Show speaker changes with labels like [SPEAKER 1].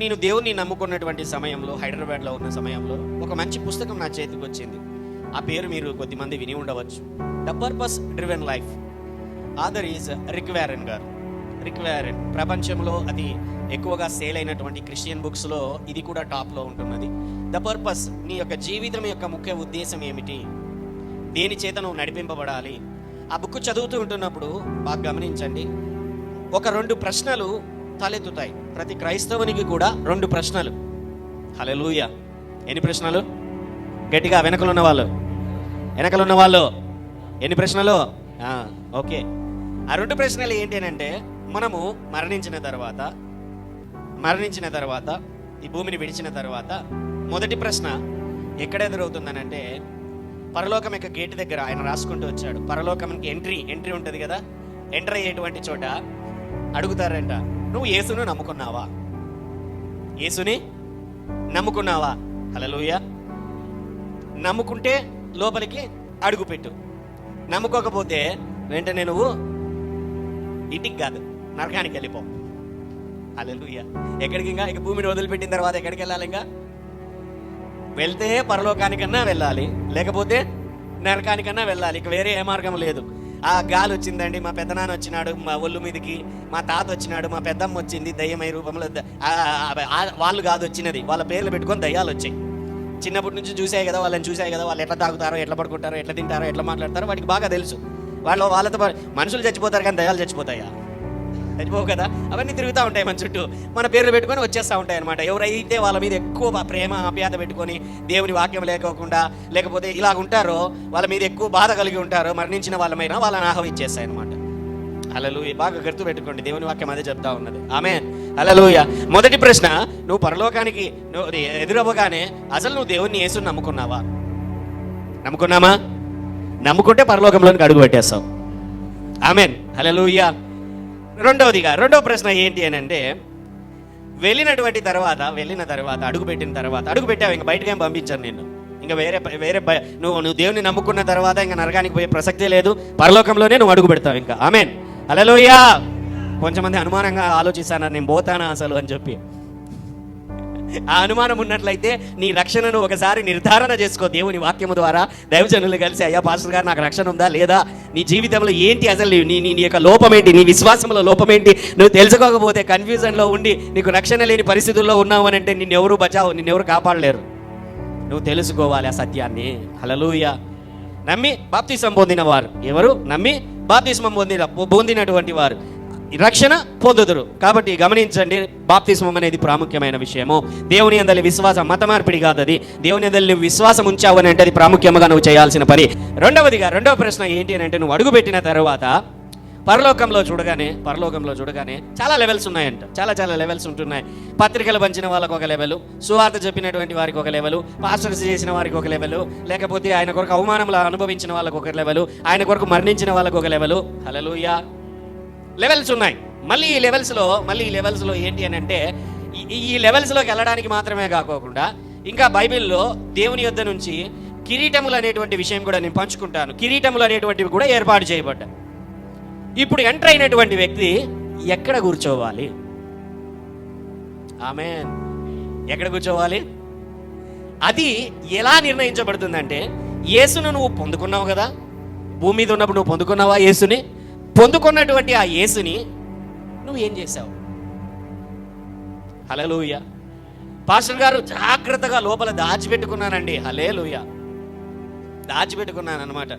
[SPEAKER 1] నేను దేవుణ్ణి నమ్ముకున్నటువంటి సమయంలో, హైదరాబాద్లో ఉన్న సమయంలో ఒక మంచి పుస్తకం నా చేతికి వచ్చింది. ఆ పేరు మీరు కొద్దిమంది విని ఉండవచ్చు, the purpose driven life. Author is Rick Warren గారు. రిక్ వారెన్ ప్రపంచంలో అది ఎక్కువగా సేల్ అయినటువంటి క్రిస్టియన్ బుక్స్లో ఇది కూడా టాప్లో ఉంటున్నది. ద పర్పస్, నీ యొక్క జీవితం యొక్క ముఖ్య ఉద్దేశం ఏమిటి, దేని చేత నువ్వు నడిపింపబడాలి. ఆ బుక్ చదువుతూ ఉంటున్నప్పుడు బాగా గమనించండి, ఒక 2 ప్రశ్నలు తలెత్తుతాయి. ప్రతి క్రైస్తవునికి కూడా 2 ప్రశ్నలు. హల్లెలూయా. ఎన్ని ప్రశ్నలు? గట్టిగా వెనకలున్న వాళ్ళు ఎన్ని ప్రశ్నలు? ఓకే. ఆ 2 ప్రశ్నలు ఏంటి అంటే, మనము మరణించిన తర్వాత ఈ భూమిని విడిచిన తర్వాత మొదటి ప్రశ్న ఎక్కడ ఎదురవుతుందనంటే, పరలోకం యొక్క గేటు దగ్గర ఆయన రాసుకుంటూ వచ్చాడు. పరలోకంకి ఎంట్రీ ఉంటుంది కదా, ఎంటర్ అయ్యేటువంటి చోట అడుగుతారంట, నువ్వు యేసును నమ్ముకున్నావా? హల్లెలూయా. నమ్ముకుంటే లోపలికి అడుగుపెట్టు, నమ్ముకోకపోతే వెంటనే నువ్వు ఇంటికి కాదు నరకానికి వెళ్ళిపో. హల్లెలూయా. ఎక్కడికి? ఇక భూమిని వదిలిపెట్టిన తర్వాత ఎక్కడికి వెళ్ళాలి? ఇంకా వెళ్తే పరలోకానికన్నా వెళ్ళాలి, లేకపోతే నరకానికన్నా వెళ్ళాలి. ఇక వేరే ఏ మార్గం లేదు. ఆ గాలి వచ్చిందండి, మా పెద్దనాన్న వచ్చినాడు మా ఒళ్ళు మీదకి, మా తాత వచ్చినాడు, మా పెద్దమ్మ వచ్చింది దయ్యమై రూపంలో. వాళ్ళు కాదు వచ్చినది, వాళ్ళ పేర్లు పెట్టుకొని దయ్యాలు వచ్చాయి. చిన్నప్పటి నుంచి చూసాయి కదా, వాళ్ళని చూసాయి కదా, వాళ్ళు ఎట్లా తాగుతారో, ఎట్లా పడుకుంటారో, ఎట్లా తింటారో, ఎట్లా మాట్లాడతారో వాటికి బాగా తెలుసు. వాళ్ళతో మనుషులు చచ్చిపోతారు కానీ దయ్యాలు చచ్చిపోతాయా? చచ్చిపోవు కదా. అవన్నీ తిరుగుతూ ఉంటాయి మన చుట్టూ, మన పేర్లు పెట్టుకొని వచ్చేస్తూ ఉంటాయి అనమాట. ఎవరైతే వాళ్ళ మీద ఎక్కువ ప్రేమ ఆప్యాయత పెట్టుకొని దేవుని వాక్యం లేకోకుండా, లేకపోతే ఇలా ఉంటారో, వాళ్ళ మీద ఎక్కువ బాధ కలిగి ఉంటారో, మరణించిన వాళ్ళమైనా వాళ్ళని ఆహ్వానించేస్తాయి అనమాట. హల్లెలూయా. బాగా గుర్తు పెట్టుకోండి, దేవుని వాక్యం అదే చెప్తా ఉన్నది. ఆమేన్. హల్లెలూయా. మొదటి ప్రశ్న, నువ్వు పరలోకానికి ఎదురవ్వగానే అసలు నువ్వు దేవుణ్ణి యేసుని నమ్ముకున్నావా? నమ్ముకున్నామా? నమ్ముకుంటే పరలోకంలోనికి అడుగు పెట్టేస్తావు. ఆమేన్. హల్లెలూయా. రెండవ ప్రశ్న ఏంటి అని అంటే, వెళ్ళిన తర్వాత అడుగు పెట్టావు, ఇంకా బయటకు ఏం పంపించాను నేను. ఇంకా వేరే నువ్వు దేవుని నమ్ముకున్న తర్వాత ఇంకా నరకానికి పోయే ప్రసక్తే లేదు, పరలోకంలోనే నువ్వు అడుగు పెడతావు ఇంకా. ఆమేన్. హల్లెలూయా. కొంచెం మంది అనుమానంగా ఆలోచిస్తాను, నేను పోతానా అసలు అని చెప్పి. ఆ అనుమానం ఉన్నట్లయితే నీ రక్షణను ఒకసారి నిర్ధారణ చేసుకో దేవుని వాక్యము ద్వారా. దైవజనులు కలిసి, అయ్యా పాస్టర్ గారు నాకు రక్షణ ఉందా లేదా, నీ జీవితంలో ఏంటి అసలు, నీ యొక్క లోపం ఏంటి, నీ విశ్వాసంలో లోపం ఏంటి, నువ్వు తెలుసుకోకపోతే కన్ఫ్యూజన్లో ఉండి నీకు రక్షణ లేని పరిస్థితుల్లో ఉన్నావు అని అంటే నిన్నెవరు కాపాడలేరు. నువ్వు తెలుసుకోవాలి ఆ సత్యాన్ని. హల్లెలూయా. నమ్మి బాప్తిస్మం పొందిన వారు ఎవరు? నమ్మి బాప్తిస్మం పొందినటువంటి వారు రక్షణ పొందుదురు. కాబట్టి గమనించండి, బాప్తిస్మం అనేది ప్రాముఖ్యమైన విషయము. దేవుని యందలి విశ్వాసం, మత మార్పిడి కాదు అది. దేవుని యందలి విశ్వాసం ఉంచావు అని అంటే అది ప్రాముఖ్యంగా నువ్వు చేయాల్సిన పని. రెండవ ప్రశ్న ఏంటి అని అంటే, నువ్వు అడుగుపెట్టిన తర్వాత పరలోకంలో చూడగానే చాలా లెవెల్స్ ఉన్నాయంట. చాలా లెవెల్స్ ఉంటున్నాయి. పత్రికలు పంచిన వాళ్ళకు ఒక లెవెలు, సువార్త చెప్పినటువంటి వారికి ఒక లెవెలు, పాస్టర్స్ చేసిన వారికి ఒక లెవెలు, లేకపోతే ఆయన కొరకు అవమానంలో అనుభవించిన వాళ్ళకు ఒక లెవెలు, ఆయన కొరకు మరణించిన వాళ్ళకు ఒక లెవెలు. హల్లెలూయా. లెవెల్స్ ఉన్నాయి. మళ్ళీ ఈ లెవెల్స్లో ఏంటి అని అంటే, ఈ లెవెల్స్లోకి వెళ్ళడానికి మాత్రమే కాకోకుండా ఇంకా బైబిల్లో దేవుని యొద్ద నుంచి కిరీటములు అనేటువంటి విషయం కూడా నేను పంచుకుంటాను. కిరీటములు అనేటువంటివి కూడా ఏర్పాటు చేయబడ్డాయి. ఇప్పుడు ఎంటర్ అయినటువంటి వ్యక్తి ఎక్కడ కూర్చోవాలి? ఆమేన్. ఎక్కడ కూర్చోవాలి? అది ఎలా నిర్ణయించబడుతుందంటే, యేసును నువ్వు పొందుకున్నావు కదా, భూమి మీద ఉన్నప్పుడు నువ్వు పొందుకున్నావా యేసుని? పొందుకున్నటువంటి ఆ యేసుని నువ్వు ఏం చేశావు? హల్లెలూయా. పాస్టర్ గారు జాగ్రత్తగా లోపల దాచిపెట్టుకున్నానండి. హల్లెలూయా. దాచిపెట్టుకున్నాను అనమాట.